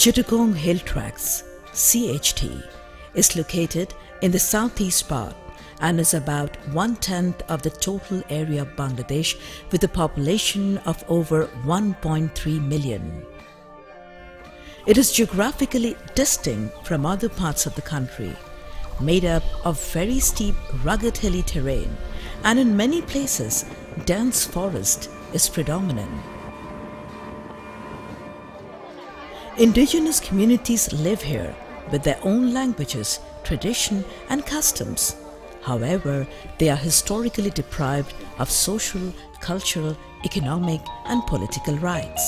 Chittagong Hill Tracts, CHT, is located in the southeast part and is about 1/10 of the total area of Bangladesh with a population of over 1.3 million. It is geographically distinct from other parts of the country, made up of very steep, rugged hilly terrain, and in many places dense forest is predominant. Indigenous communities live here with their own languages, tradition and customs. However, they are historically deprived of social, cultural, economic and political rights.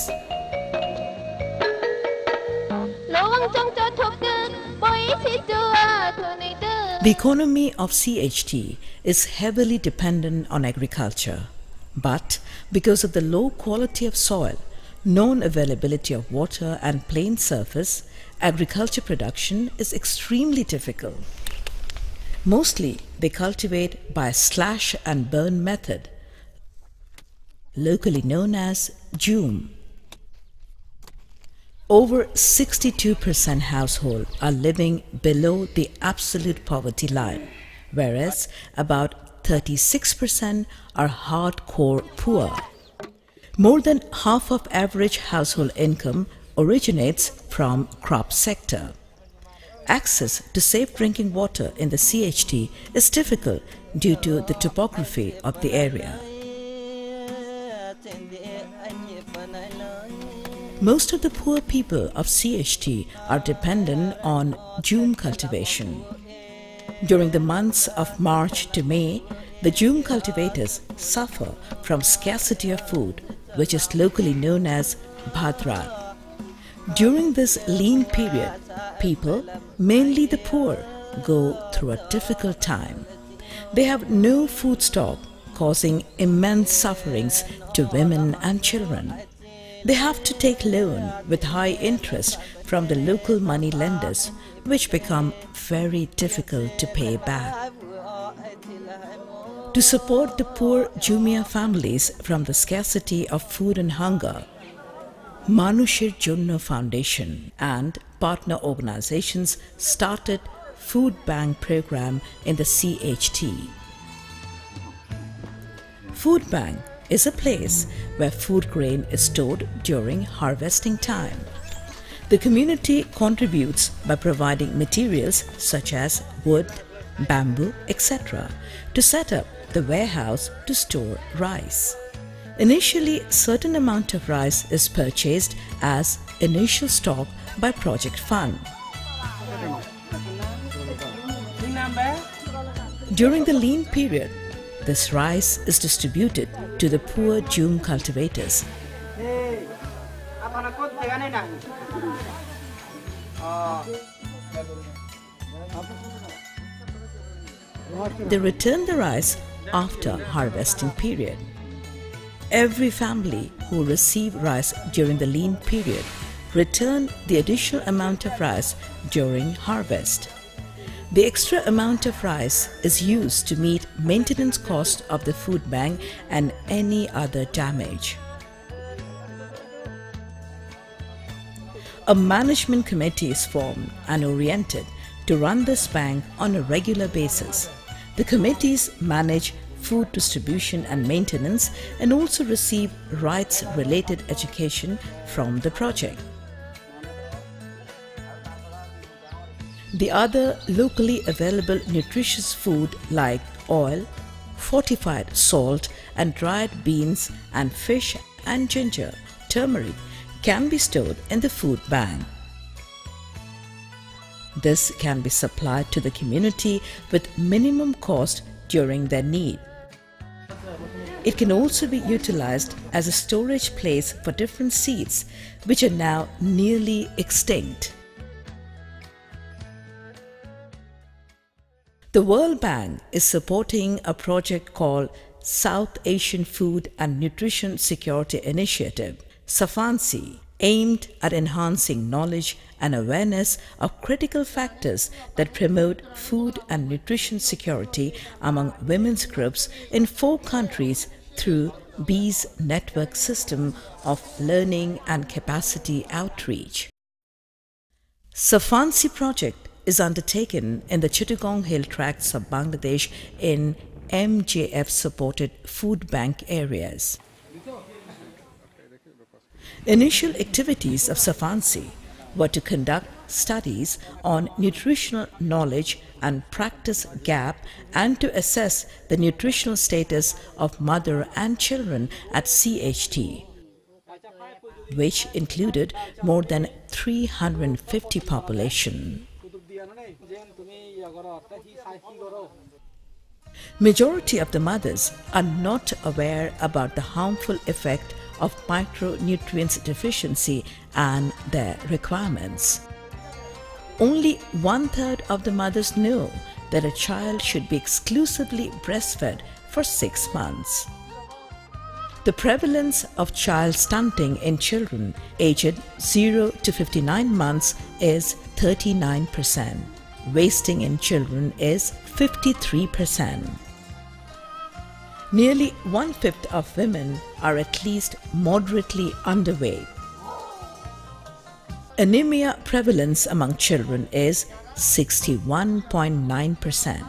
The economy of CHT is heavily dependent on agriculture, but because of the low quality of soil, non-availability of water and plain surface, agriculture production is extremely difficult. Mostly they cultivate by a slash and burn method, locally known as Jum. Over 62% households are living below the absolute poverty line, whereas about 36% are hardcore poor. More than half of average household income originates from crop sector. Access to safe drinking water in the CHT is difficult due to the topography of the area. Most of the poor people of CHT are dependent on Jum cultivation. During the months of March to May, the Jum cultivators suffer from scarcity of food, which is locally known as Bhadrat. During this lean period, people, mainly the poor, go through a difficult time. They have no food stock, causing immense sufferings to women and children. They have to take loan with high interest from the local money lenders, which become very difficult to pay back. To support the poor jumiya families from the scarcity of food and hunger, Manusher Jonno Foundation and partner organizations started food bank program in the CHT. Food bank is a place where food grain is stored during harvesting time. The community contributes by providing materials such as wood, bamboo, etc. to set up the warehouse to store rice. Initially, certain amount of rice is purchased as initial stock by project fund. During the lean period, this rice is distributed to the poor Jum cultivators. They return the rice after harvesting period. Every family who receive rice during the lean period return the additional amount of rice during harvest. The extra amount of rice is used to meet maintenance cost of the food bank and any other damage. A management committee is formed and oriented to run this bank on a regular basis. The committees manage food distribution and maintenance and also receive rights-related education from the project. The other locally available nutritious food like oil, fortified salt and dried beans and fish and ginger, turmeric can be stored in the food bank. This can be supplied to the community with minimum cost during their need. It can also be utilized as a storage place for different seeds which are now nearly extinct. The World Bank is supporting a project called South Asian Food and Nutrition Security Initiative, SAFANSI, aimed at enhancing knowledge and awareness of critical factors that promote food and nutrition security among women's groups in 4 countries through BEE's network system of learning and capacity outreach. Safansi project is undertaken in the Chittagong Hill Tracts of Bangladesh in MJF-supported food bank areas. Initial activities of Safansi were to conduct studies on nutritional knowledge and practice gap and to assess the nutritional status of mother and children at CHT, which included more than 350 population. Majority of the mothers are not aware about the harmful effect of micronutrients deficiency and their requirements. Only 1/3 of the mothers know that a child should be exclusively breastfed for 6 months. The prevalence of child stunting in children aged 0 to 59 months is 39%. Wasting in children is 53%. Nearly 1/5 of women are at least moderately underweight. Anemia prevalence among children is 61.9%.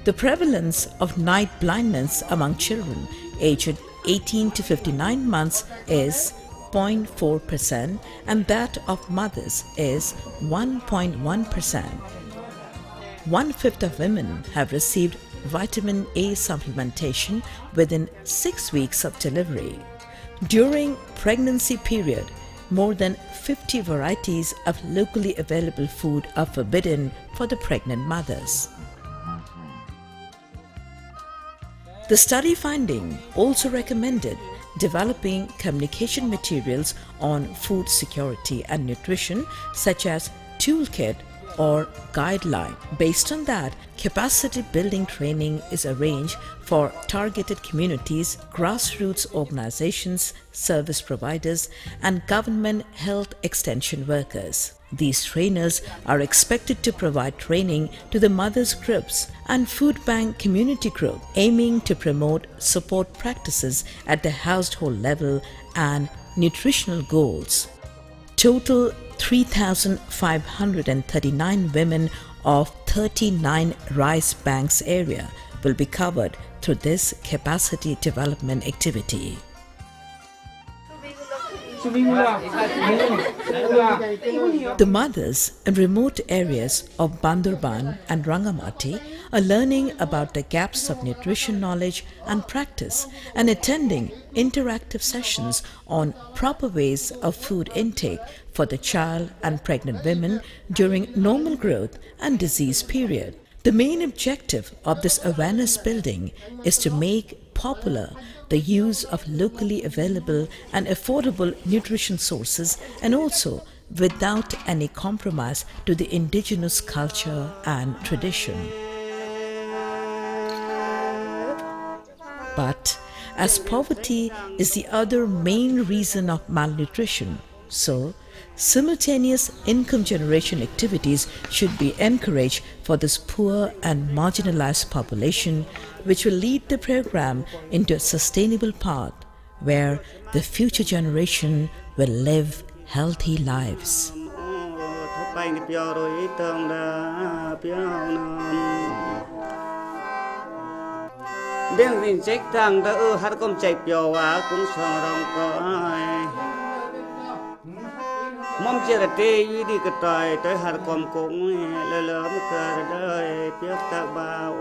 The prevalence of night blindness among children aged 18 to 59 months is 0.4% and that of mothers is 1.1%. 1/5 of women have received vitamin A supplementation within 6 weeks of delivery. During pregnancy period, more than 50 varieties of locally available food are forbidden for the pregnant mothers. The study finding also recommended developing communication materials on food security and nutrition such as toolkit or guideline. Based on that, capacity building training is arranged for targeted communities, grassroots organizations, service providers, and government health extension workers. These trainers are expected to provide training to the mothers groups and food bank community group, aiming to promote support practices at the household level and nutritional goals. Total 3,539 women of 39 rice banks area will be covered through this capacity development activity. The mothers in remote areas of Bandurban and Rangamati are learning about the gaps of nutrition knowledge and practice and attending interactive sessions on proper ways of food intake for the child and pregnant women during normal growth and disease period. The main objective of this awareness building is to make popular the use of locally available and affordable nutrition sources and also without any compromise to the indigenous culture and tradition. But as poverty is the other main reason of malnutrition, so simultaneous income generation activities should be encouraged for this poor and marginalized population, which will lead the program into a sustainable path where the future generation will live healthy lives. Mong chia là tê y đi cái trời tới hạt com cũng lơ lơ mất cờ đời tiếc ta bao